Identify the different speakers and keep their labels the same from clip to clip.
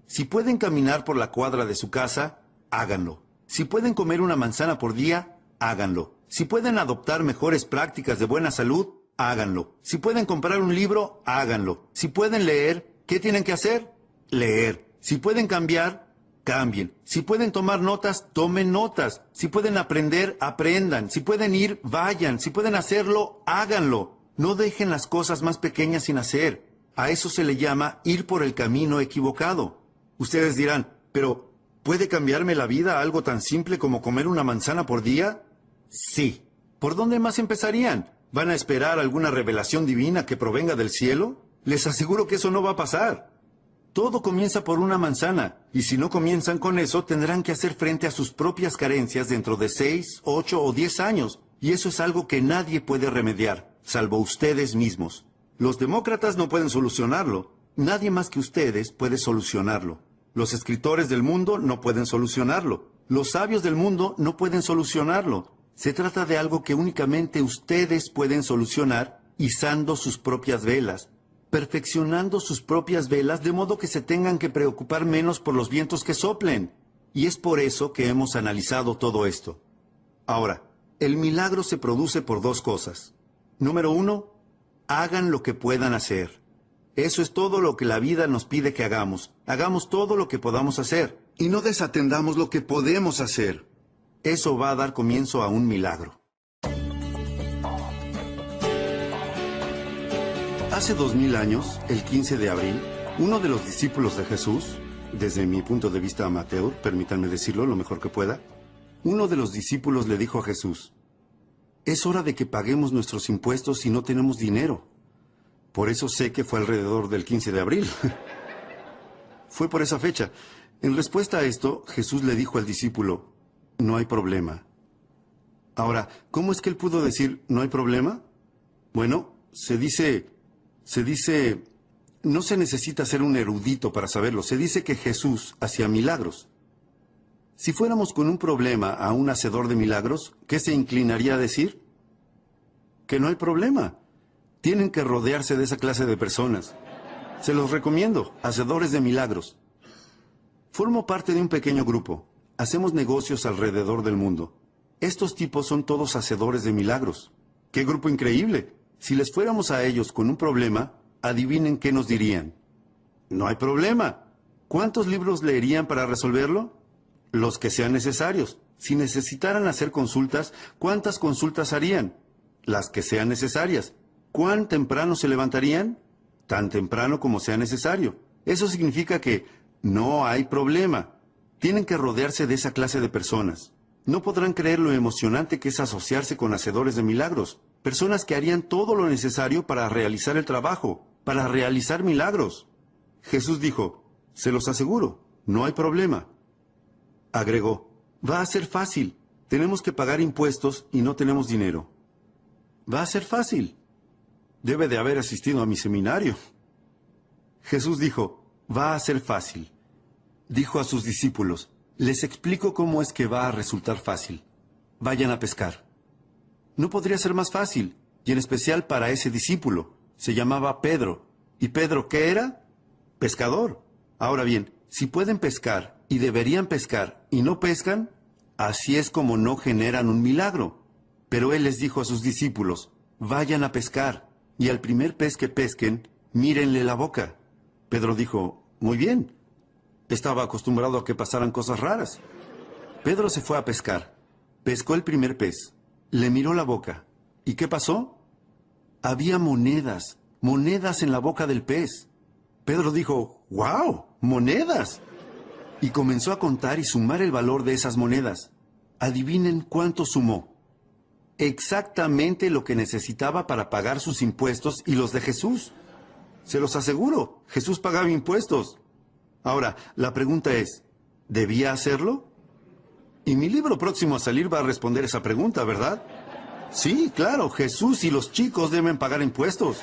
Speaker 1: Si pueden caminar por la cuadra de su casa, háganlo. Si pueden comer una manzana por día, háganlo. Si pueden adoptar mejores prácticas de buena salud, háganlo. Si pueden comprar un libro, háganlo. Si pueden leer, ¿qué tienen que hacer? Leer. Si pueden cambiar, cambien. Si pueden tomar notas, tomen notas. Si pueden aprender, aprendan. Si pueden ir, vayan. Si pueden hacerlo, háganlo. No dejen las cosas más pequeñas sin hacer. A eso se le llama ir por el camino equivocado. Ustedes dirán, pero ¿puede cambiarme la vida algo tan simple como comer una manzana por día? Sí. ¿Por dónde más empezarían? ¿Van a esperar alguna revelación divina que provenga del cielo? Les aseguro que eso no va a pasar. Todo comienza por una manzana, y si no comienzan con eso, tendrán que hacer frente a sus propias carencias dentro de 6, 8 o 10 años, y eso es algo que nadie puede remediar, salvo ustedes mismos. Los demócratas no pueden solucionarlo. Nadie más que ustedes puede solucionarlo. Los escritores del mundo no pueden solucionarlo. Los sabios del mundo no pueden solucionarlo. Se trata de algo que únicamente ustedes pueden solucionar izando sus propias velas, perfeccionando sus propias velas de modo que se tengan que preocupar menos por los vientos que soplen. Y es por eso que hemos analizado todo esto. Ahora, el milagro se produce por dos cosas. Número 1, hagan lo que puedan hacer. Eso es todo lo que la vida nos pide que hagamos. Hagamos todo lo que podamos hacer. Y no desatendamos lo que podemos hacer. Eso va a dar comienzo a un milagro. Hace 2000 años, el 15 de abril, uno de los discípulos de Jesús, desde mi punto de vista amateur, permítanme decirlo lo mejor que pueda, uno de los discípulos le dijo a Jesús, es hora de que paguemos nuestros impuestos si no tenemos dinero. Por eso sé que fue alrededor del 15 de abril. Fue por esa fecha. En respuesta a esto, Jesús le dijo al discípulo, no hay problema. Ahora, ¿cómo es que él pudo decir, no hay problema? Bueno, se dice, no se necesita ser un erudito para saberlo. Se dice que Jesús hacía milagros. Si fuéramos con un problema a un hacedor de milagros, ¿qué se inclinaría a decir? Que no hay problema. Tienen que rodearse de esa clase de personas. Se los recomiendo, hacedores de milagros. Formo parte de un pequeño grupo. Hacemos negocios alrededor del mundo. Estos tipos son todos hacedores de milagros. ¡Qué grupo increíble! Si les fuéramos a ellos con un problema, adivinen qué nos dirían. No hay problema. ¿Cuántos libros leerían para resolverlo? Los que sean necesarios. Si necesitaran hacer consultas, ¿cuántas consultas harían? Las que sean necesarias. ¿Cuán temprano se levantarían? Tan temprano como sea necesario. Eso significa que no hay problema. Tienen que rodearse de esa clase de personas. No podrán creer lo emocionante que es asociarse con hacedores de milagros. Personas que harían todo lo necesario para realizar el trabajo, para realizar milagros. Jesús dijo, se los aseguro, no hay problema. Agregó, va a ser fácil. Tenemos que pagar impuestos y no tenemos dinero. Va a ser fácil. Debe de haber asistido a mi seminario. Jesús dijo, va a ser fácil. Dijo a sus discípulos, les explico cómo es que va a resultar fácil. Vayan a pescar. No podría ser más fácil, y en especial para ese discípulo. Se llamaba Pedro. ¿Y Pedro qué era? Pescador. Ahora bien, si pueden pescar y deberían pescar y no pescan, así es como no generan un milagro. Pero él les dijo a sus discípulos, vayan a pescar, y al primer pez que pesquen, mírenle la boca. Pedro dijo, muy bien. Estaba acostumbrado a que pasaran cosas raras. Pedro se fue a pescar. Pescó el primer pez. Le miró la boca. ¿Y qué pasó? Había monedas en la boca del pez. Pedro dijo, ¡wow! ¡Monedas! Y comenzó a contar y sumar el valor de esas monedas. Adivinen cuánto sumó. Exactamente lo que necesitaba para pagar sus impuestos y los de Jesús. Se los aseguro, Jesús pagaba impuestos. Ahora, la pregunta es, ¿debía hacerlo? Y mi libro próximo a salir va a responder esa pregunta, ¿verdad? Sí, claro, Jesús y los chicos deben pagar impuestos.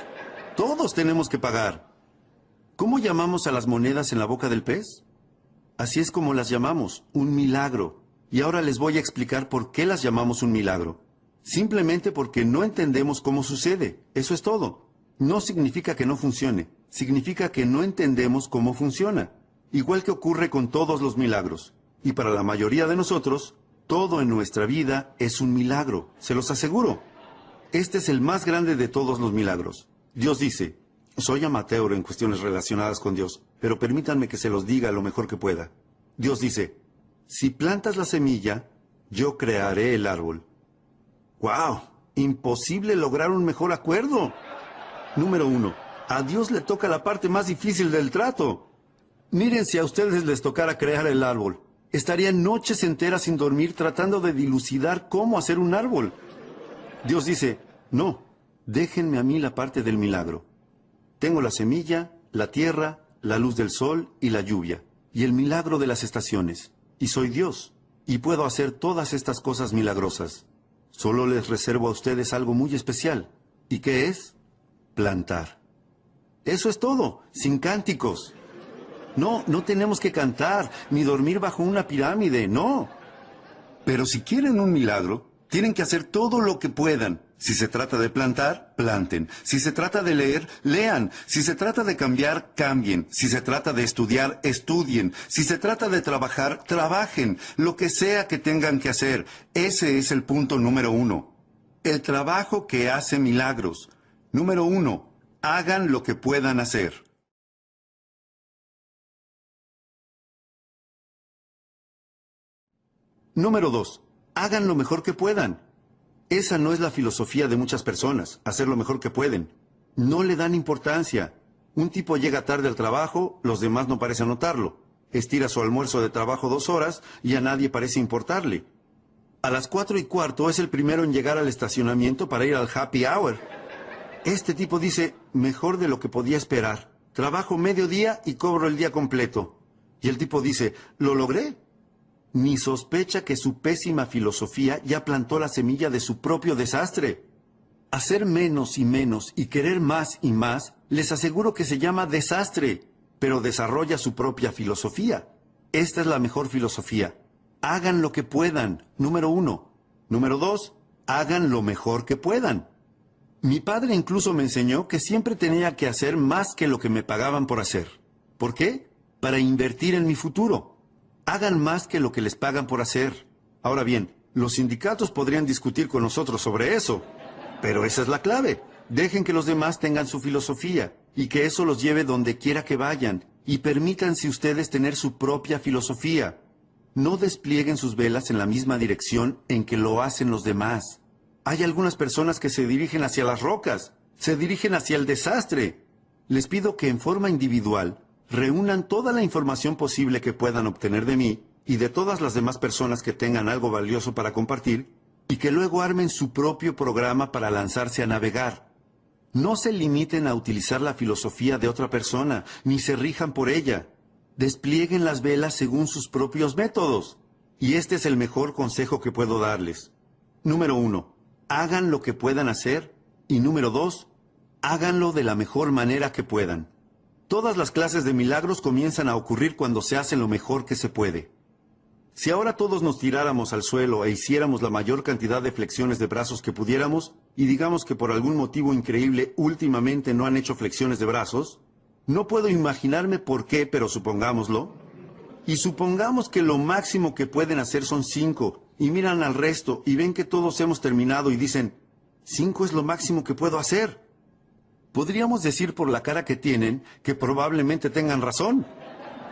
Speaker 1: Todos tenemos que pagar. ¿Cómo llamamos a las monedas en la boca del pez? Así es como las llamamos, un milagro. Y ahora les voy a explicar por qué las llamamos un milagro. Simplemente porque no entendemos cómo sucede. Eso es todo. No significa que no funcione. Significa que no entendemos cómo funciona. igual que ocurre con todos los milagros. Y para la mayoría de nosotros, todo en nuestra vida es un milagro, se los aseguro. Este es el más grande de todos los milagros. Dios dice, soy amateur en cuestiones relacionadas con Dios, pero permítanme que se los diga lo mejor que pueda. Dios dice, si plantas la semilla, yo crearé el árbol. ¡Wow! Imposible lograr un mejor acuerdo. Número 1. A Dios le toca la parte más difícil del trato. Miren, si a ustedes les tocara crear el árbol, estarían noches enteras sin dormir tratando de dilucidar cómo hacer un árbol. Dios dice, no, déjenme a mí la parte del milagro. Tengo la semilla, la tierra, la luz del sol y la lluvia, y el milagro de las estaciones. Y soy Dios, y puedo hacer todas estas cosas milagrosas. Solo les reservo a ustedes algo muy especial. ¿Y qué es? Plantar. Eso es todo, sin cánticos. No, no tenemos que cantar, ni dormir bajo una pirámide, no. Pero si quieren un milagro, tienen que hacer todo lo que puedan. Si se trata de plantar, planten. Si se trata de leer, lean. Si se trata de cambiar, cambien. Si se trata de estudiar, estudien. Si se trata de trabajar, trabajen. Lo que sea que tengan que hacer. Ese es el punto número 1. El trabajo que hace milagros. Número 1. Hagan lo que puedan hacer. Número 2. Hagan lo mejor que puedan. Esa no es la filosofía de muchas personas, hacer lo mejor que pueden. No le dan importancia. Un tipo llega tarde al trabajo, los demás no parecen notarlo. Estira su almuerzo de trabajo 2 horas y a nadie parece importarle. A las 4:15 es el primero en llegar al estacionamiento para ir al happy hour. Este tipo dice, mejor de lo que podía esperar. Trabajo medio día y cobro el día completo. Y el tipo dice, ¿lo logré? Ni sospecha que su pésima filosofía ya plantó la semilla de su propio desastre. Hacer menos y menos y querer más y más, les aseguro que se llama desastre, pero desarrolla su propia filosofía. Esta es la mejor filosofía. Hagan lo que puedan, número 1. Número 2, hagan lo mejor que puedan. Mi padre incluso me enseñó que siempre tenía que hacer más que lo que me pagaban por hacer. ¿Por qué? Para invertir en mi futuro. Hagan más que lo que les pagan por hacer. Ahora bien, los sindicatos podrían discutir con nosotros sobre eso. Pero esa es la clave. Dejen que los demás tengan su filosofía y que eso los lleve donde quiera que vayan. Y permítanse ustedes tener su propia filosofía. No desplieguen sus velas en la misma dirección en que lo hacen los demás. Hay algunas personas que se dirigen hacia las rocas, se dirigen hacia el desastre. Les pido que en forma individual reúnan toda la información posible que puedan obtener de mí y de todas las demás personas que tengan algo valioso para compartir y que luego armen su propio programa para lanzarse a navegar. No se limiten a utilizar la filosofía de otra persona, ni se rijan por ella. Desplieguen las velas según sus propios métodos. Y este es el mejor consejo que puedo darles. Número 1. Hagan lo que puedan hacer. Y número 2. Háganlo de la mejor manera que puedan. Todas las clases de milagros comienzan a ocurrir cuando se hace lo mejor que se puede. Si ahora todos nos tiráramos al suelo e hiciéramos la mayor cantidad de flexiones de brazos que pudiéramos, y digamos que por algún motivo increíble últimamente no han hecho flexiones de brazos, no puedo imaginarme por qué, pero supongámoslo. Y supongamos que lo máximo que pueden hacer son 5, y miran al resto y ven que todos hemos terminado y dicen, 5 es lo máximo que puedo hacer. Podríamos decir por la cara que tienen que probablemente tengan razón.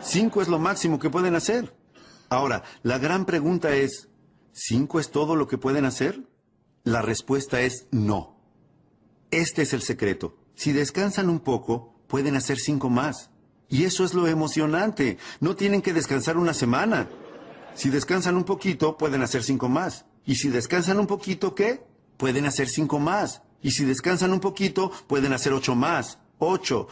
Speaker 1: 5 es lo máximo que pueden hacer. Ahora, la gran pregunta es, ¿5 es todo lo que pueden hacer? La respuesta es no. Este es el secreto. Si descansan un poco, pueden hacer 5 más. Y eso es lo emocionante. No tienen que descansar una semana. Si descansan un poquito, pueden hacer 5 más. Y si descansan un poquito, ¿qué? Pueden hacer 5 más. Y si descansan un poquito, pueden hacer 8 más. 8.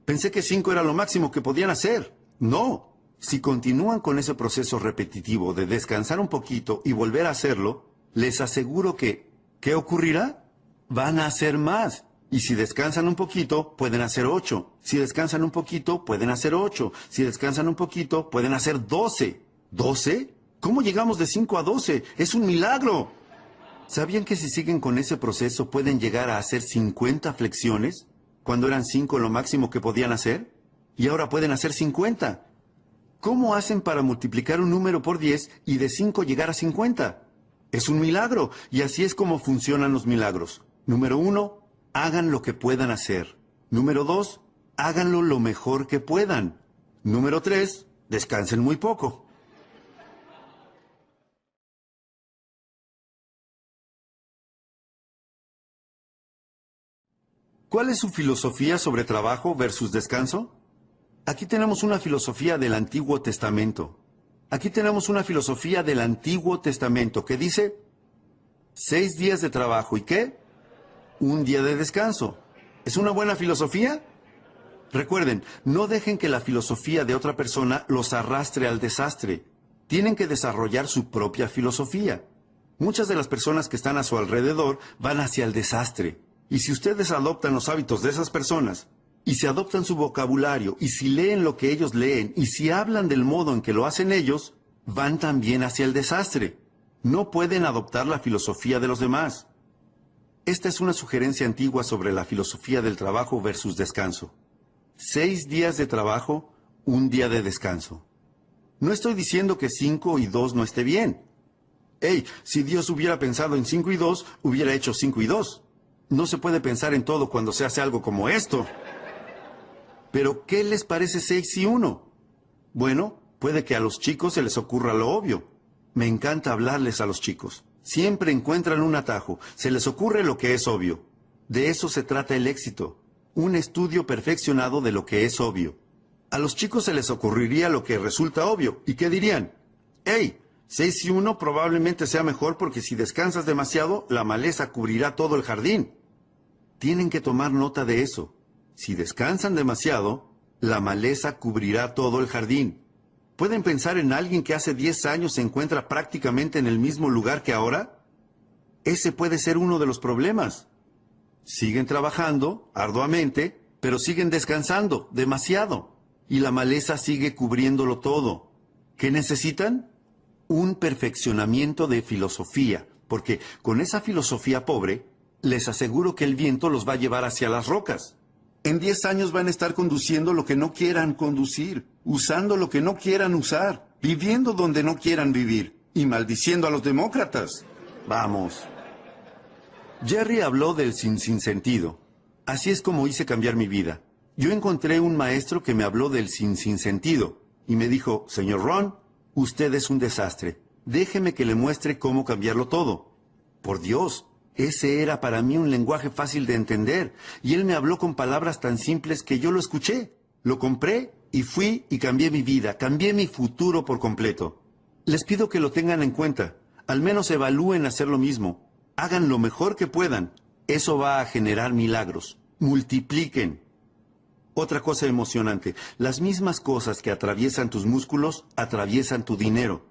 Speaker 1: Pensé que 5 era lo máximo que podían hacer. No. Si continúan con ese proceso repetitivo de descansar un poquito y volver a hacerlo, les aseguro que, ¿qué ocurrirá? Van a hacer más. Y si descansan un poquito, pueden hacer 8. Si descansan un poquito, pueden hacer 8. Si descansan un poquito, pueden hacer 12. ¿12? ¿Cómo llegamos de 5 a 12? ¡Es un milagro! ¿Sabían que si siguen con ese proceso pueden llegar a hacer 50 flexiones? Cuando eran 5 lo máximo que podían hacer. Y ahora pueden hacer 50. ¿Cómo hacen para multiplicar un número por 10 y de 5 llegar a 50? Es un milagro, y así es como funcionan los milagros. Número 1, hagan lo que puedan hacer. Número 2, háganlo lo mejor que puedan. Número 3, descansen muy poco. ¿Cuál es su filosofía sobre trabajo versus descanso? Aquí tenemos una filosofía del Antiguo Testamento. Aquí tenemos una filosofía del Antiguo Testamento que dice 6 días de trabajo y ¿qué? Un día de descanso. ¿Es una buena filosofía? Recuerden, no dejen que la filosofía de otra persona los arrastre al desastre. Tienen que desarrollar su propia filosofía. Muchas de las personas que están a su alrededor van hacia el desastre. Y si ustedes adoptan los hábitos de esas personas, y si adoptan su vocabulario, y si leen lo que ellos leen, y si hablan del modo en que lo hacen ellos, van también hacia el desastre. No pueden adoptar la filosofía de los demás. Esta es una sugerencia antigua sobre la filosofía del trabajo versus descanso. 6 días de trabajo, un día de descanso. No estoy diciendo que 5 y 2 no esté bien. Hey, si Dios hubiera pensado en 5 y 2, hubiera hecho 5 y 2. No se puede pensar en todo cuando se hace algo como esto. Pero, ¿qué les parece 6 y 1? Bueno, puede que a los chicos se les ocurra lo obvio. Me encanta hablarles a los chicos. Siempre encuentran un atajo. Se les ocurre lo que es obvio. De eso se trata el éxito. Un estudio perfeccionado de lo que es obvio. A los chicos se les ocurriría lo que resulta obvio. ¿Y qué dirían? ¡Hey! 6 y 1 probablemente sea mejor porque si descansas demasiado, la maleza cubrirá todo el jardín. Tienen que tomar nota de eso. Si descansan demasiado, la maleza cubrirá todo el jardín. ¿Pueden pensar en alguien que hace 10 años se encuentra prácticamente en el mismo lugar que ahora? Ese puede ser uno de los problemas. Siguen trabajando arduamente, pero siguen descansando demasiado. Y la maleza sigue cubriéndolo todo. ¿Qué necesitan? Un perfeccionamiento de filosofía, porque con esa filosofía pobre, les aseguro que el viento los va a llevar hacia las rocas. En 10 años van a estar conduciendo lo que no quieran conducir, usando lo que no quieran usar, viviendo donde no quieran vivir y maldiciendo a los demócratas. Vamos. Jerry habló del sinsentido. Así es como hice cambiar mi vida. Yo encontré un maestro que me habló del sinsentido y me dijo, señor Ron, usted es un desastre. Déjeme que le muestre cómo cambiarlo todo. Por Dios. Ese era para mí un lenguaje fácil de entender, y él me habló con palabras tan simples que yo lo escuché, lo compré y fui y cambié mi vida, cambié mi futuro por completo. Les pido que lo tengan en cuenta, al menos evalúen hacer lo mismo, hagan lo mejor que puedan, eso va a generar milagros, multipliquen. Otra cosa emocionante, las mismas cosas que atraviesan tus músculos, atraviesan tu dinero.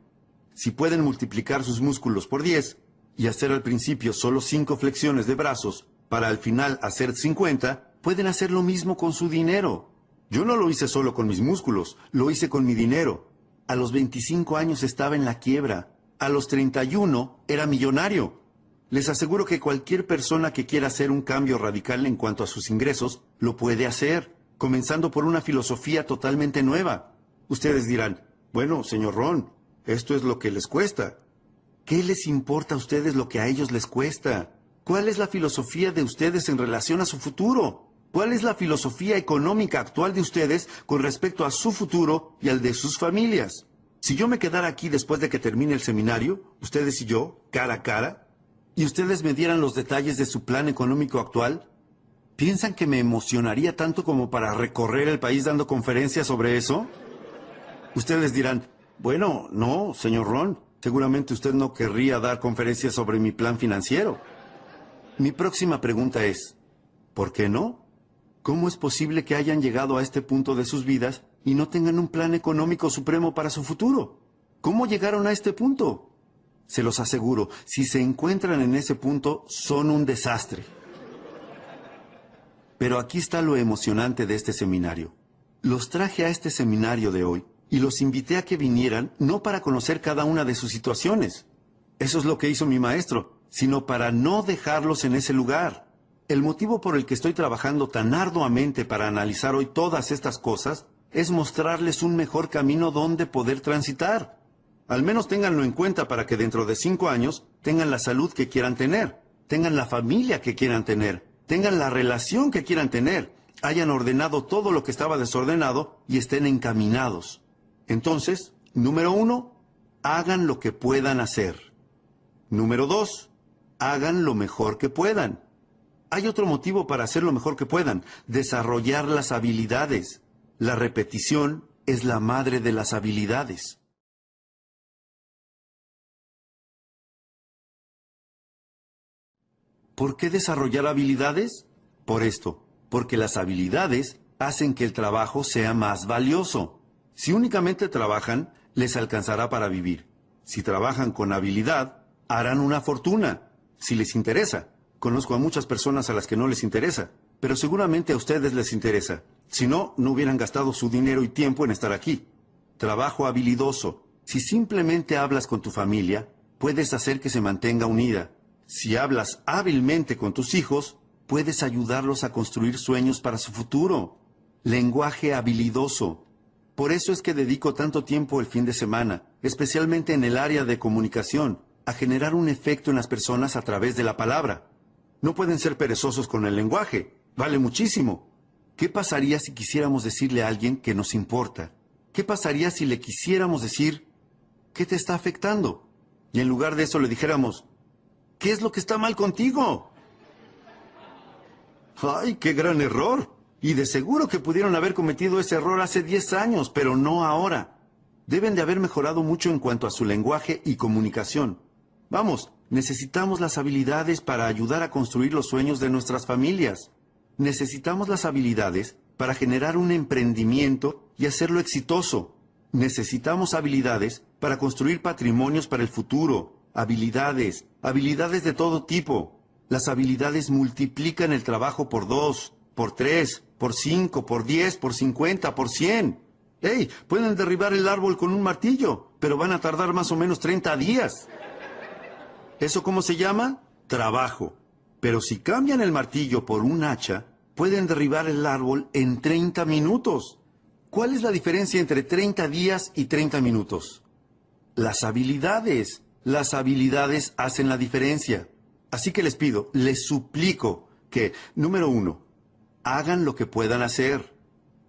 Speaker 1: Si pueden multiplicar sus músculos por 10, y hacer al principio solo 5 flexiones de brazos, para al final hacer 50, pueden hacer lo mismo con su dinero. Yo no lo hice solo con mis músculos, lo hice con mi dinero. A los 25 años estaba en la quiebra. A los 31 era millonario. Les aseguro que cualquier persona que quiera hacer un cambio radical en cuanto a sus ingresos, lo puede hacer, comenzando por una filosofía totalmente nueva. Ustedes dirán, bueno, señor Ron, esto es lo que les cuesta. ¿Qué les importa a ustedes lo que a ellos les cuesta? ¿Cuál es la filosofía de ustedes en relación a su futuro? ¿Cuál es la filosofía económica actual de ustedes con respecto a su futuro y al de sus familias? Si yo me quedara aquí después de que termine el seminario, ustedes y yo, cara a cara, y ustedes me dieran los detalles de su plan económico actual, ¿piensan que me emocionaría tanto como para recorrer el país dando conferencias sobre eso? Ustedes dirán, bueno, no, señor Ron. Seguramente usted no querría dar conferencias sobre mi plan financiero. Mi próxima pregunta es, ¿por qué no? ¿Cómo es posible que hayan llegado a este punto de sus vidas y no tengan un plan económico supremo para su futuro? ¿Cómo llegaron a este punto? Se los aseguro, si se encuentran en ese punto, son un desastre. Pero aquí está lo emocionante de este seminario. Los traje a este seminario de hoy y los invité a que vinieran no para conocer cada una de sus situaciones. Eso es lo que hizo mi maestro, sino para no dejarlos en ese lugar. El motivo por el que estoy trabajando tan arduamente para analizar hoy todas estas cosas es mostrarles un mejor camino donde poder transitar. Al menos ténganlo en cuenta para que dentro de 5 años tengan la salud que quieran tener, tengan la familia que quieran tener, tengan la relación que quieran tener, hayan ordenado todo lo que estaba desordenado y estén encaminados. Entonces, número 1, hagan lo que puedan hacer. Número 2, hagan lo mejor que puedan. Hay otro motivo para hacer lo mejor que puedan: desarrollar las habilidades. La repetición es la madre de las habilidades. ¿Por qué desarrollar habilidades? Por esto, porque las habilidades hacen que el trabajo sea más valioso. Si únicamente trabajan, les alcanzará para vivir. Si trabajan con habilidad, harán una fortuna. Si les interesa. Conozco a muchas personas a las que no les interesa, pero seguramente a ustedes les interesa. Si no, no hubieran gastado su dinero y tiempo en estar aquí. Trabajo habilidoso. Si simplemente hablas con tu familia, puedes hacer que se mantenga unida. Si hablas hábilmente con tus hijos, puedes ayudarlos a construir sueños para su futuro. Lenguaje habilidoso. Por eso es que dedico tanto tiempo el fin de semana, especialmente en el área de comunicación, a generar un efecto en las personas a través de la palabra. No pueden ser perezosos con el lenguaje. Vale muchísimo. ¿Qué pasaría si quisiéramos decirle a alguien que nos importa? ¿Qué pasaría si le quisiéramos decir qué te está afectando? Y en lugar de eso le dijéramos, ¿qué es lo que está mal contigo? ¡Ay, qué gran error! Y de seguro que pudieron haber cometido ese error hace 10 años, pero no ahora. Deben de haber mejorado mucho en cuanto a su lenguaje y comunicación. Vamos, necesitamos las habilidades para ayudar a construir los sueños de nuestras familias. Necesitamos las habilidades para generar un emprendimiento y hacerlo exitoso. Necesitamos habilidades para construir patrimonios para el futuro. Habilidades de todo tipo. Las habilidades multiplican el trabajo por 2, por 3, por 5, por 10, por 50, por 100. ¡Hey! Pueden derribar el árbol con un martillo, pero van a tardar más o menos 30 días. ¿Eso cómo se llama? Trabajo. Pero si cambian el martillo por un hacha, pueden derribar el árbol en 30 minutos. ¿Cuál es la diferencia entre 30 días y 30 minutos? Las habilidades. Las habilidades hacen la diferencia. Así que les pido, les suplico que, número 1, hagan lo que puedan hacer.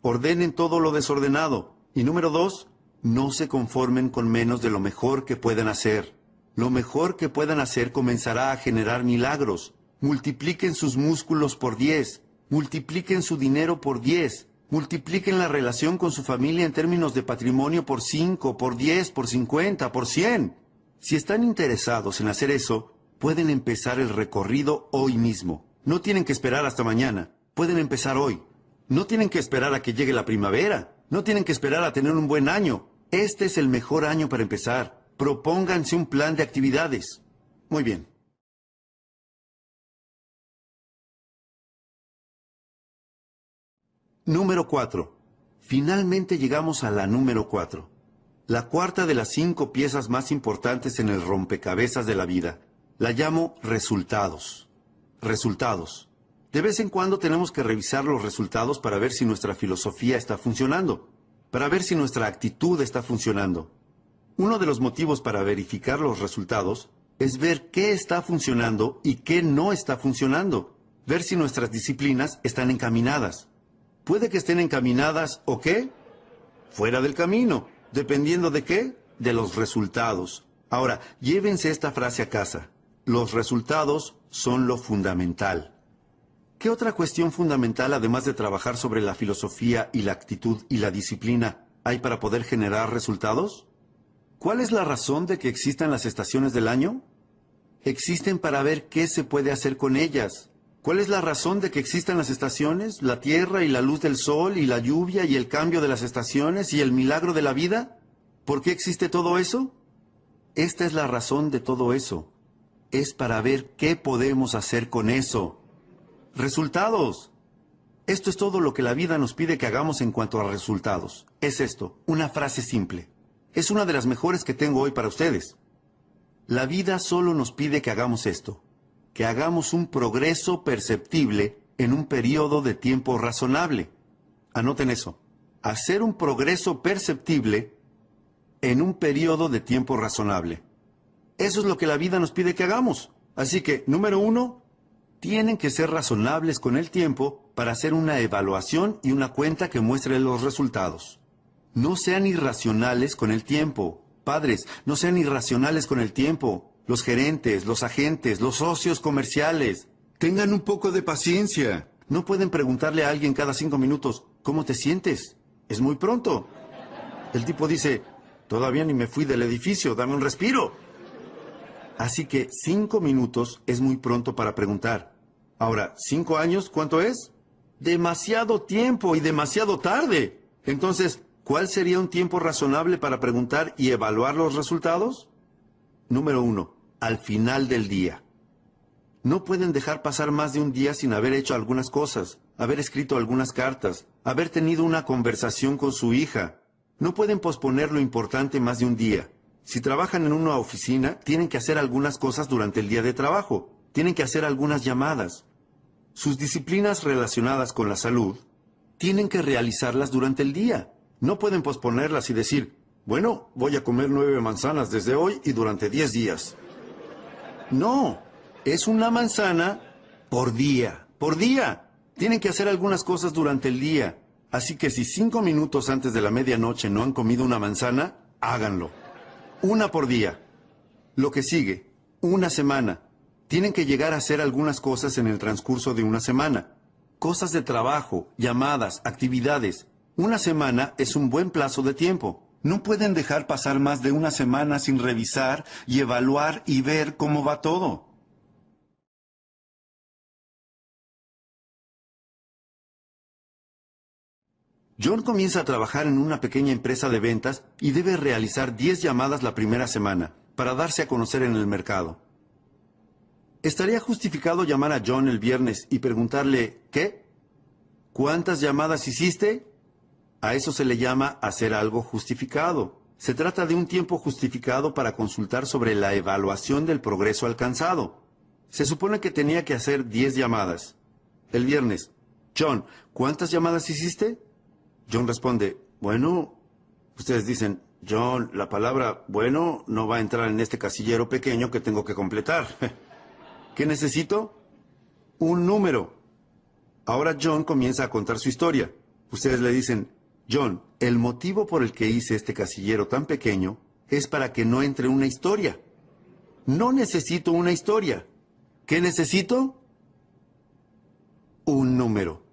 Speaker 1: Ordenen todo lo desordenado. Y número 2, no se conformen con menos de lo mejor que puedan hacer. Lo mejor que puedan hacer comenzará a generar milagros. Multipliquen sus músculos por 10. Multipliquen su dinero por 10. Multipliquen la relación con su familia en términos de patrimonio por 5, por 10, por 50, por 100. Si están interesados en hacer eso, pueden empezar el recorrido hoy mismo. No tienen que esperar hasta mañana. Pueden empezar hoy. No tienen que esperar a que llegue la primavera. No tienen que esperar a tener un buen año. Este es el mejor año para empezar. Propónganse un plan de actividades. Muy bien. Número 4. Finalmente llegamos a la número 4. La cuarta de las 5 piezas más importantes en el rompecabezas de la vida. La llamo resultados. Resultados. De vez en cuando tenemos que revisar los resultados para ver si nuestra filosofía está funcionando, para ver si nuestra actitud está funcionando. Uno de los motivos para verificar los resultados es ver qué está funcionando y qué no está funcionando, ver si nuestras disciplinas están encaminadas. Puede que estén encaminadas o qué, fuera del camino, dependiendo de qué, de los resultados. Ahora, llévense esta frase a casa. Los resultados son lo fundamental. ¿Qué otra cuestión fundamental, además de trabajar sobre la filosofía y la actitud y la disciplina, hay para poder generar resultados? ¿Cuál es la razón de que existan las estaciones del año? Existen para ver qué se puede hacer con ellas. ¿Cuál es la razón de que existan las estaciones, la tierra y la luz del sol y la lluvia y el cambio de las estaciones y el milagro de la vida? ¿Por qué existe todo eso? Esta es la razón de todo eso. Es para ver qué podemos hacer con eso. Resultados. Esto es todo lo que la vida nos pide que hagamos en cuanto a resultados. Es esto, una frase simple. Es una de las mejores que tengo hoy para ustedes. La vida solo nos pide que hagamos esto, que hagamos un progreso perceptible en un periodo de tiempo razonable. Anoten eso. hacer un progreso perceptible en un periodo de tiempo razonable. Eso es lo que la vida nos pide que hagamos. Así que, número 1, tienen que ser razonables con el tiempo para hacer una evaluación y una cuenta que muestre los resultados. No sean irracionales con el tiempo. Padres, no sean irracionales con el tiempo. Los gerentes, los agentes, los socios comerciales. Tengan un poco de paciencia. No pueden preguntarle a alguien cada 5 minutos, ¿cómo te sientes? Es muy pronto. El tipo dice, todavía ni me fui del edificio, dame un respiro. Así que 5 minutos es muy pronto para preguntar. Ahora, 5 años, ¿cuánto es? Demasiado tiempo y demasiado tarde. Entonces, ¿cuál sería un tiempo razonable para preguntar y evaluar los resultados? Número 1, al final del día. No pueden dejar pasar más de un día sin haber hecho algunas cosas, haber escrito algunas cartas, haber tenido una conversación con su hija. No pueden posponer lo importante más de un día. Si trabajan en una oficina, tienen que hacer algunas cosas durante el día de trabajo. Tienen que hacer algunas llamadas. Sus disciplinas relacionadas con la salud, tienen que realizarlas durante el día. No pueden posponerlas y decir, bueno, voy a comer 9 manzanas desde hoy y durante 10 días. No, es una manzana por día, por día. Tienen que hacer algunas cosas durante el día. Así que si 5 minutos antes de la medianoche no han comido una manzana, háganlo. 1 por día. Lo que sigue, 1 semana. Tienen que llegar a hacer algunas cosas en el transcurso de 1 semana. Cosas de trabajo, llamadas, actividades. 1 semana es un buen plazo de tiempo. No pueden dejar pasar más de 1 semana sin revisar y evaluar y ver cómo va todo. John comienza a trabajar en una pequeña empresa de ventas y debe realizar 10 llamadas la primera semana para darse a conocer en el mercado. ¿Estaría justificado llamar a John el viernes y preguntarle, ¿qué? ¿Cuántas llamadas hiciste? A eso se le llama hacer algo justificado. Se trata de un tiempo justificado para consultar sobre la evaluación del progreso alcanzado. Se supone que tenía que hacer 10 llamadas. El viernes, John, ¿cuántas llamadas hiciste? John responde, bueno, ustedes dicen, John, la palabra bueno no va a entrar en este casillero pequeño que tengo que completar. ¿Qué necesito? Un número. Ahora John comienza a contar su historia. Ustedes le dicen, John, el motivo por el que hice este casillero tan pequeño es para que no entre una historia. No necesito una historia. ¿Qué necesito? Un número.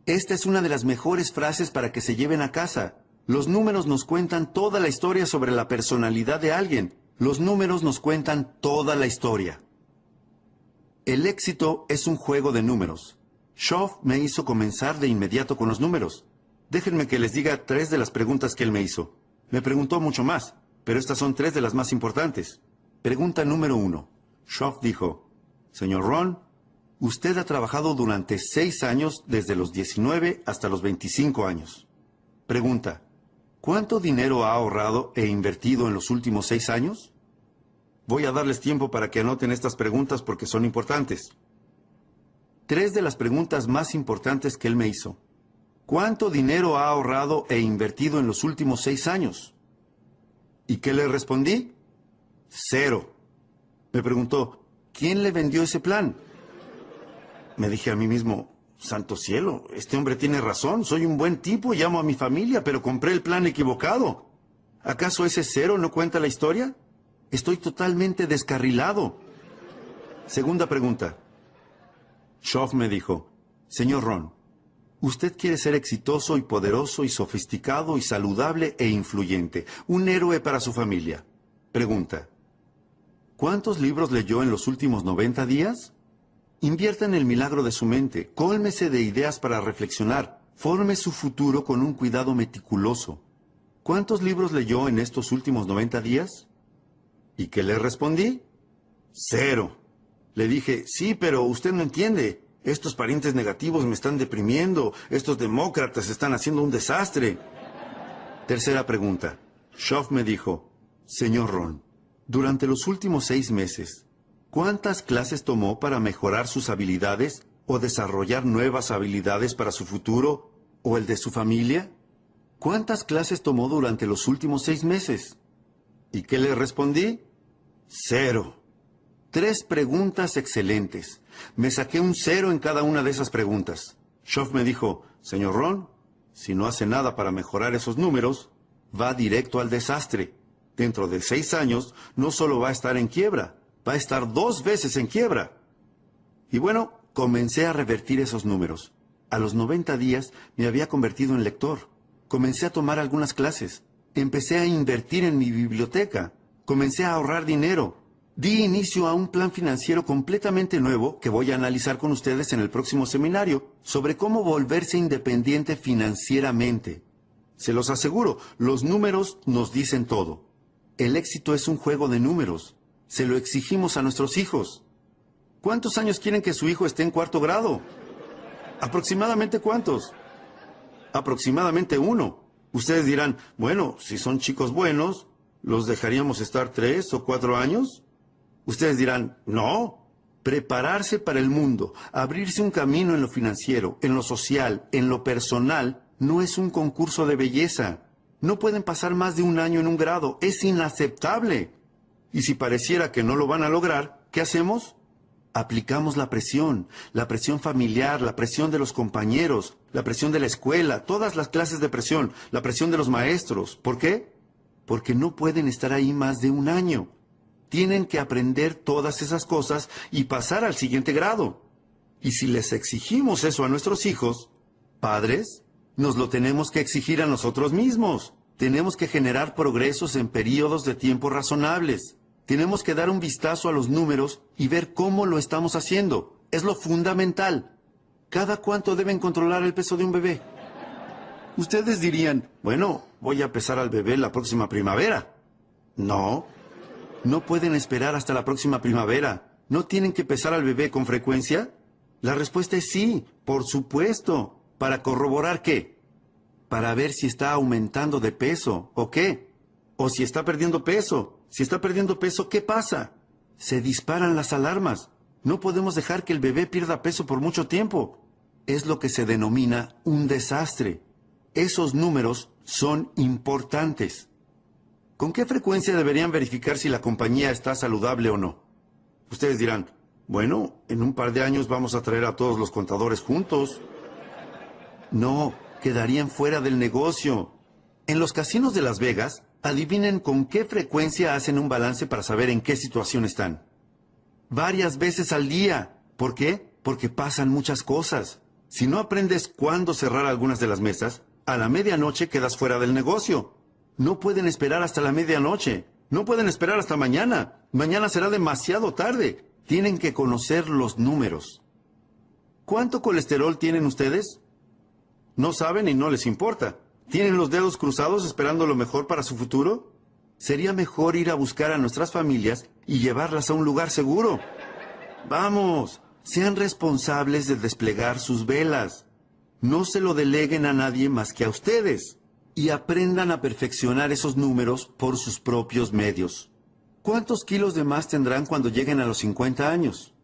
Speaker 1: Esta es una de las mejores frases para que se lleven a casa. Los números nos cuentan toda la historia sobre la personalidad de alguien. Los números nos cuentan toda la historia. El éxito es un juego de números. Schoff me hizo comenzar de inmediato con los números. Déjenme que les diga 3 de las preguntas que él me hizo. Me preguntó mucho más, pero estas son 3 de las más importantes. Pregunta número 1. Schoff dijo, señor Ron, usted ha trabajado durante 6 años desde los 19 hasta los 25 años. Pregunta, ¿cuánto dinero ha ahorrado e invertido en los últimos 6 años? Voy a darles tiempo para que anoten estas preguntas porque son importantes. 3 de las preguntas más importantes que él me hizo. ¿Cuánto dinero ha ahorrado e invertido en los últimos 6 años? ¿Y qué le respondí? 0. Me preguntó, ¿quién le vendió ese plan? Me dije a mí mismo, santo cielo, este hombre tiene razón, soy un buen tipo y amo a mi familia, pero compré el plan equivocado. ¿Acaso ese 0 no cuenta la historia? Estoy totalmente descarrilado. Segunda pregunta. Schoff me dijo, señor Ron, usted quiere ser exitoso y poderoso y sofisticado y saludable e influyente, un héroe para su familia. Pregunta, ¿cuántos libros leyó en los últimos 90 días? Invierta en el milagro de su mente, cólmese de ideas para reflexionar, forme su futuro con un cuidado meticuloso. ¿Cuántos libros leyó en estos últimos 90 días? ¿Y qué le respondí? 0. Le dije, sí, pero usted no entiende. Estos parientes negativos me están deprimiendo. Estos demócratas están haciendo un desastre. Tercera pregunta. Schoff me dijo, señor Ron, durante los últimos 6 meses, ¿cuántas clases tomó para mejorar sus habilidades o desarrollar nuevas habilidades para su futuro o el de su familia? ¿cuántas clases tomó durante los últimos 6 meses? ¿Y qué le respondí? 0. 3 preguntas excelentes. Me saqué un 0 en cada una de esas preguntas. Schoff me dijo, señor Ron, si no hace nada para mejorar esos números, va directo al desastre. Dentro de 6 años, no solo va a estar en quiebra, va a estar 2 veces en quiebra. Y bueno, comencé a revertir esos números. A los 90 días me había convertido en lector. Comencé a tomar algunas clases. Empecé a invertir en mi biblioteca. Comencé a ahorrar dinero. Di inicio a un plan financiero completamente nuevo que voy a analizar con ustedes en el próximo seminario sobre cómo volverse independiente financieramente. Se los aseguro, los números nos dicen todo. El éxito es un juego de números. Se lo exigimos a nuestros hijos. ¿Cuántos años quieren que su hijo esté en 4º grado? ¿Aproximadamente cuántos? Aproximadamente 1. Ustedes dirán, bueno, si son chicos buenos, ¿los dejaríamos estar 3 o 4 años? Ustedes dirán, no. Prepararse para el mundo, abrirse un camino en lo financiero, en lo social, en lo personal, no es un concurso de belleza. No pueden pasar más de 1 año en 1 grado. Es inaceptable. Y si pareciera que no lo van a lograr, ¿qué hacemos? Aplicamos la presión familiar, la presión de los compañeros, la presión de la escuela, todas las clases de presión, la presión de los maestros. ¿Por qué? Porque no pueden estar ahí más de 1 año. Tienen que aprender todas esas cosas y pasar al siguiente grado. Y si les exigimos eso a nuestros hijos, padres, nos lo tenemos que exigir a nosotros mismos. Tenemos que generar progresos en periodos de tiempo razonables. Tenemos que dar un vistazo a los números y ver cómo lo estamos haciendo. Es lo fundamental. ¿Cada cuánto deben controlar el peso de un bebé? Ustedes dirían, bueno, voy a pesar al bebé la próxima primavera. No, no pueden esperar hasta la próxima primavera. ¿No tienen que pesar al bebé con frecuencia? La respuesta es sí, por supuesto. ¿Para corroborar qué? Para ver si está aumentando de peso, ¿o qué? O si está perdiendo peso. Si está perdiendo peso, ¿qué pasa? Se disparan las alarmas. No podemos dejar que el bebé pierda peso por mucho tiempo. Es lo que se denomina un desastre. Esos números son importantes. ¿Con qué frecuencia deberían verificar si la compañía está saludable o no? Ustedes dirán, bueno, en un par de años vamos a traer a todos los contadores juntos. No, quedarían fuera del negocio. En los casinos de Las Vegas, adivinen con qué frecuencia hacen un balance para saber en qué situación están. Varias veces al día. ¿Por qué? Porque pasan muchas cosas. Si no aprendes cuándo cerrar algunas de las mesas, a la medianoche quedas fuera del negocio. No pueden esperar hasta la medianoche. No pueden esperar hasta mañana. Mañana será demasiado tarde. Tienen que conocer los números. ¿Cuánto colesterol tienen ustedes? No saben y no les importa. ¿Tienen los dedos cruzados esperando lo mejor para su futuro? Sería mejor ir a buscar a nuestras familias y llevarlas a un lugar seguro. Vamos, sean responsables de desplegar sus velas. No se lo deleguen a nadie más que a ustedes. Y aprendan a perfeccionar esos números por sus propios medios. ¿Cuántos kilos de más tendrán cuando lleguen a los 50 años?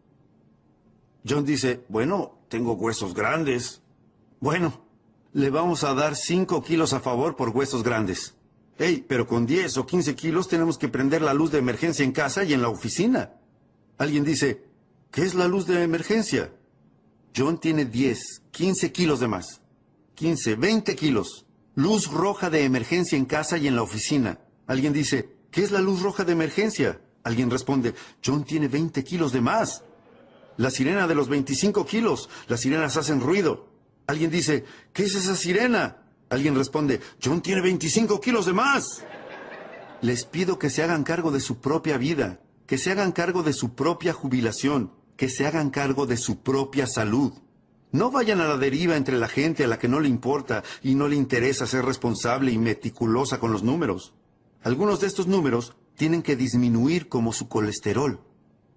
Speaker 1: John dice, bueno, tengo huesos grandes. Bueno, le vamos a dar 5 kilos a favor por huesos grandes. Hey, pero con 10 o 15 kilos tenemos que prender la luz de emergencia en casa y en la oficina. Alguien dice, ¿qué es la luz de emergencia? John tiene 10, 15 kilos de más. 15, 20 kilos. Luz roja de emergencia en casa y en la oficina. Alguien dice, ¿qué es la luz roja de emergencia? Alguien responde, John tiene 20 kilos de más. La sirena de los 25 kilos. Las sirenas hacen ruido. Alguien dice, ¿qué es esa sirena? Alguien responde, John tiene 25 kilos de más. Les pido que se hagan cargo de su propia vida, que se hagan cargo de su propia jubilación, que se hagan cargo de su propia salud. No vayan a la deriva entre la gente a la que no le importa y no le interesa ser responsable y meticulosa con los números. Algunos de estos números tienen que disminuir como su colesterol.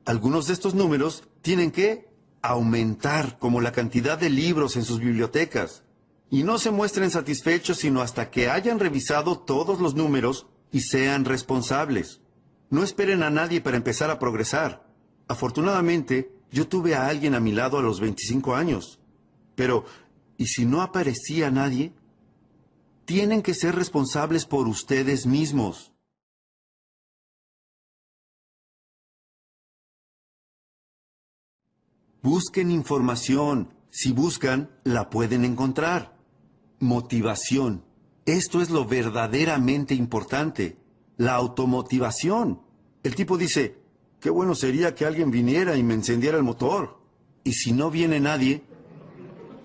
Speaker 1: Algunos de estos números tienen que aumentar como la cantidad de libros en sus bibliotecas. Y no se muestren satisfechos sino hasta que hayan revisado todos los números y sean responsables. No esperen a nadie para empezar a progresar. Afortunadamente, yo tuve a alguien a mi lado a los 25 años. Pero, ¿y si no aparecía nadie? Tienen que ser responsables por ustedes mismos. Busquen información. Si buscan, la pueden encontrar. Motivación. Esto es lo verdaderamente importante. La automotivación. El tipo dice, qué bueno sería que alguien viniera y me encendiera el motor. Y si no viene nadie,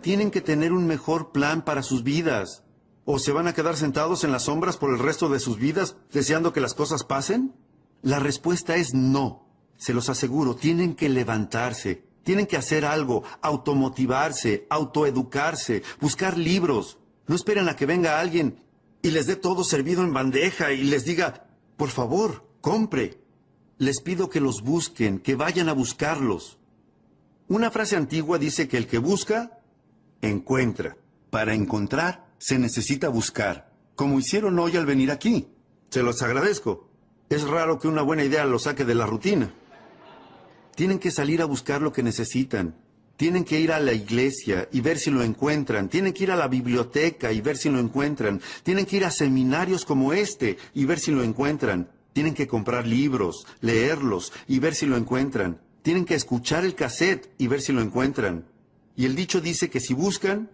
Speaker 1: tienen que tener un mejor plan para sus vidas. ¿O se van a quedar sentados en las sombras por el resto de sus vidas deseando que las cosas pasen? La respuesta es no. Se los aseguro, tienen que levantarse. Tienen que hacer algo, automotivarse, autoeducarse, buscar libros. No esperen a que venga alguien y les dé todo servido en bandeja y les diga, por favor, compre. Les pido que los busquen, que vayan a buscarlos. Una frase antigua dice que el que busca, encuentra. Para encontrar, se necesita buscar, como hicieron hoy al venir aquí. Se los agradezco. Es raro que una buena idea los saque de la rutina. Tienen que salir a buscar lo que necesitan. Tienen que ir a la iglesia y ver si lo encuentran. Tienen que ir a la biblioteca y ver si lo encuentran. Tienen que ir a seminarios como este y ver si lo encuentran. Tienen que comprar libros, leerlos y ver si lo encuentran. Tienen que escuchar el cassette y ver si lo encuentran. Y el dicho dice que si buscan,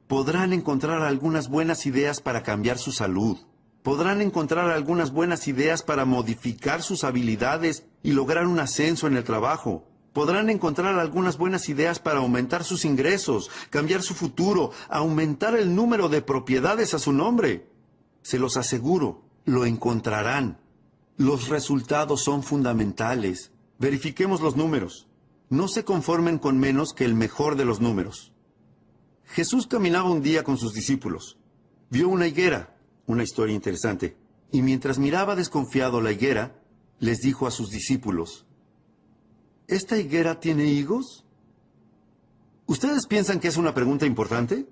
Speaker 1: podrán encontrar algunas buenas ideas para cambiar su salud. Podrán encontrar algunas buenas ideas para modificar sus habilidades y lograr un ascenso en el trabajo. Podrán encontrar algunas buenas ideas para aumentar sus ingresos, cambiar su futuro, aumentar el número de propiedades a su nombre. Se los aseguro, lo encontrarán. Los resultados son fundamentales. Verifiquemos los números. No se conformen con menos que el mejor de los números. Jesús caminaba un día con sus discípulos. Vio una higuera. Una historia interesante. Y mientras miraba desconfiado la higuera, les dijo a sus discípulos, ¿esta higuera tiene higos? ¿Ustedes piensan que es una pregunta importante?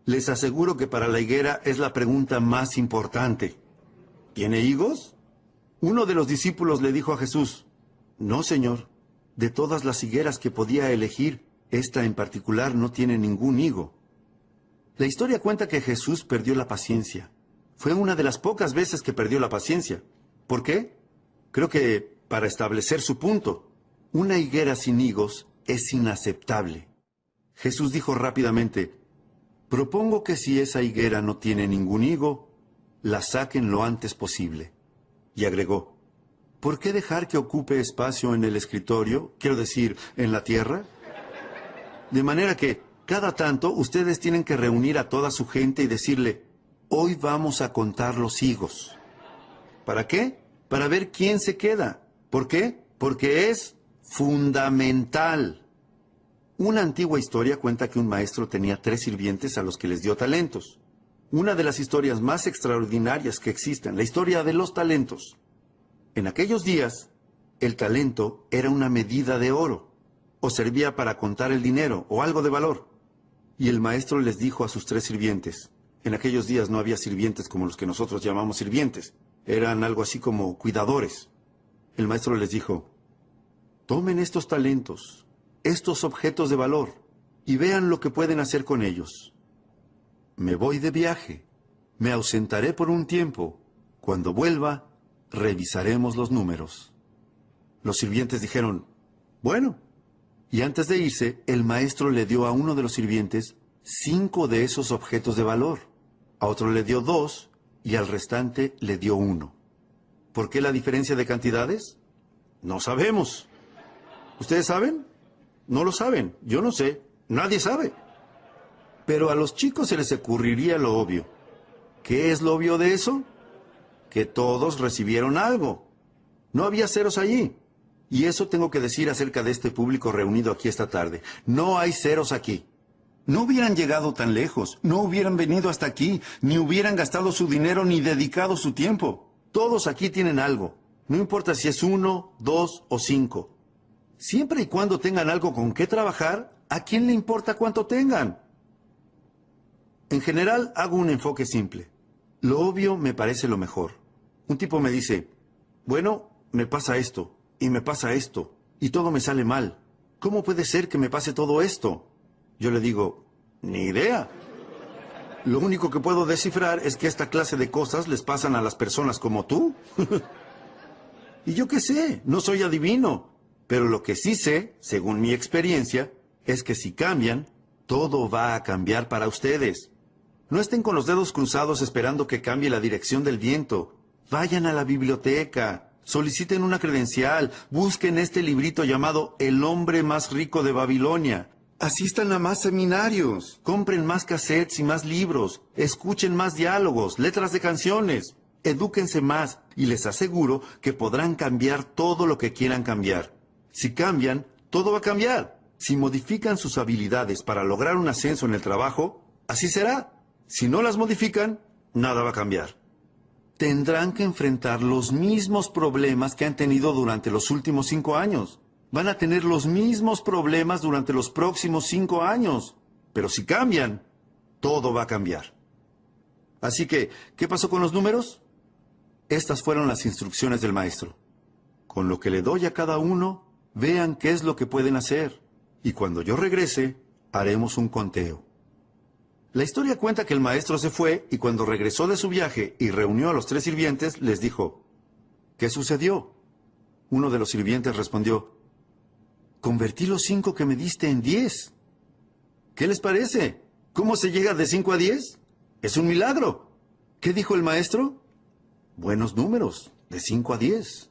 Speaker 1: Les aseguro que para la higuera es la pregunta más importante. ¿Tiene higos? Uno de los discípulos le dijo a Jesús, no, Señor. De todas las higueras que podía elegir, esta en particular no tiene ningún higo. La historia cuenta que Jesús perdió la paciencia. Fue una de las pocas veces que perdió la paciencia. ¿Por qué? Creo que para establecer su punto. Una higuera sin higos es inaceptable. Jesús dijo rápidamente, propongo que si esa higuera no tiene ningún higo, la saquen lo antes posible. Y agregó, ¿por qué dejar que ocupe espacio en el escritorio, quiero decir, en la tierra? De manera que, cada tanto, ustedes tienen que reunir a toda su gente y decirle, hoy vamos a contar los higos. ¿Para qué? Para ver quién se queda. ¿Por qué? Porque es fundamental. Una antigua historia cuenta que un maestro tenía 3 sirvientes a los que les dio talentos. Una de las historias más extraordinarias que existen, la historia de los talentos. En aquellos días, el talento era una medida de oro, o servía para contar el dinero, o algo de valor. Y el maestro les dijo a sus 3 sirvientes, en aquellos días no había sirvientes como los que nosotros llamamos sirvientes, eran algo así como cuidadores. El maestro les dijo, tomen estos talentos, estos objetos de valor, y vean lo que pueden hacer con ellos. Me voy de viaje, me ausentaré por un tiempo. Cuando vuelva, revisaremos los números. Los sirvientes dijeron, bueno. Y antes de irse, el maestro le dio a uno de los sirvientes 5 de esos objetos de valor. A otro le dio 2 y al restante le dio 1. ¿Por qué la diferencia de cantidades? No sabemos. ¿Ustedes saben? No lo saben. Yo no sé. Nadie sabe. Pero a los chicos se les ocurriría lo obvio. ¿Qué es lo obvio de eso? Que todos recibieron algo. No había ceros allí. Y eso tengo que decir acerca de este público reunido aquí esta tarde. No hay ceros aquí. No hubieran llegado tan lejos, no hubieran venido hasta aquí, ni hubieran gastado su dinero ni dedicado su tiempo. Todos aquí tienen algo. No importa si es 1, 2 o 5. Siempre y cuando tengan algo con qué trabajar, ¿a quién le importa cuánto tengan? En general, hago un enfoque simple. Lo obvio me parece lo mejor. Un tipo me dice, bueno, me pasa esto, y me pasa esto, y todo me sale mal. ¿Cómo puede ser que me pase todo esto? Yo le digo, ni idea. Lo único que puedo descifrar es que esta clase de cosas les pasan a las personas como tú. Y yo qué sé, no soy adivino. Pero lo que sí sé, según mi experiencia, es que si cambian, todo va a cambiar para ustedes. No estén con los dedos cruzados esperando que cambie la dirección del viento. Vayan a la biblioteca, soliciten una credencial, busquen este librito llamado El hombre más rico de Babilonia. Asistan a más seminarios, compren más cassettes y más libros, escuchen más diálogos, letras de canciones, edúquense más y les aseguro que podrán cambiar todo lo que quieran cambiar. Si cambian, todo va a cambiar. Si modifican sus habilidades para lograr un ascenso en el trabajo, así será. Si no las modifican, nada va a cambiar. Tendrán que enfrentar los mismos problemas que han tenido durante los últimos 5 años. Van a tener los mismos problemas durante los próximos 5 años. Pero si cambian, todo va a cambiar. Así que, ¿qué pasó con los números? Estas fueron las instrucciones del maestro. Con lo que le doy a cada uno, vean qué es lo que pueden hacer. Y cuando yo regrese, haremos un conteo. La historia cuenta que el maestro se fue y cuando regresó de su viaje y reunió a los 3 sirvientes, les dijo, ¿qué sucedió? Uno de los sirvientes respondió, convertí los 5 que me diste en 10. ¿Qué les parece? ¿Cómo se llega de 5 a 10? Es un milagro. ¿Qué dijo el maestro? Buenos números, de 5 a 10.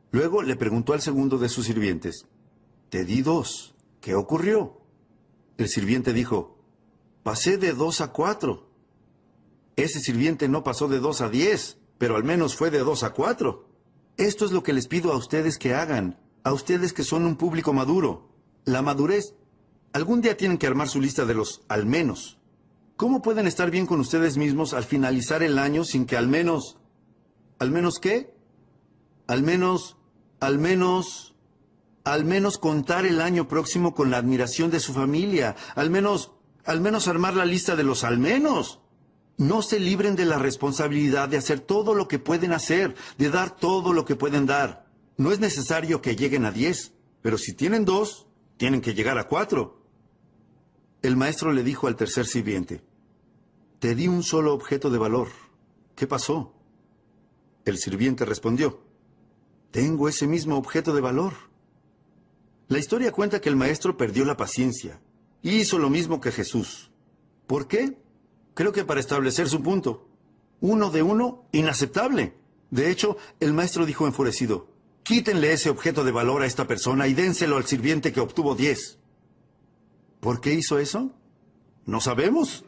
Speaker 1: Luego le preguntó al segundo de sus sirvientes, te di 2, ¿qué ocurrió? El sirviente dijo, pasé de 2 a 4. Ese sirviente no pasó de 2 a 10, pero al menos fue de 2 a 4. Esto es lo que les pido a ustedes que hagan, a ustedes que son un público maduro. La madurez. Algún día tienen que armar su lista de los al menos. ¿Cómo pueden estar bien con ustedes mismos al finalizar el año sin que al menos qué? Al menos contar el año próximo con la admiración de su familia. Al menos armar la lista de los al menos. No se libren de la responsabilidad de hacer todo lo que pueden hacer, de dar todo lo que pueden dar. No es necesario que lleguen a 10, pero si tienen 2, tienen que llegar a 4. El maestro le dijo al tercer sirviente, te di un solo objeto de valor. ¿Qué pasó? El sirviente respondió, tengo ese mismo objeto de valor. La historia cuenta que el maestro perdió la paciencia y hizo lo mismo que Jesús. ¿Por qué? Creo que para establecer su punto. 1 de 1, inaceptable. De hecho, el maestro dijo enfurecido, quítenle ese objeto de valor a esta persona y dénselo al sirviente que obtuvo 10. ¿Por qué hizo eso? No sabemos.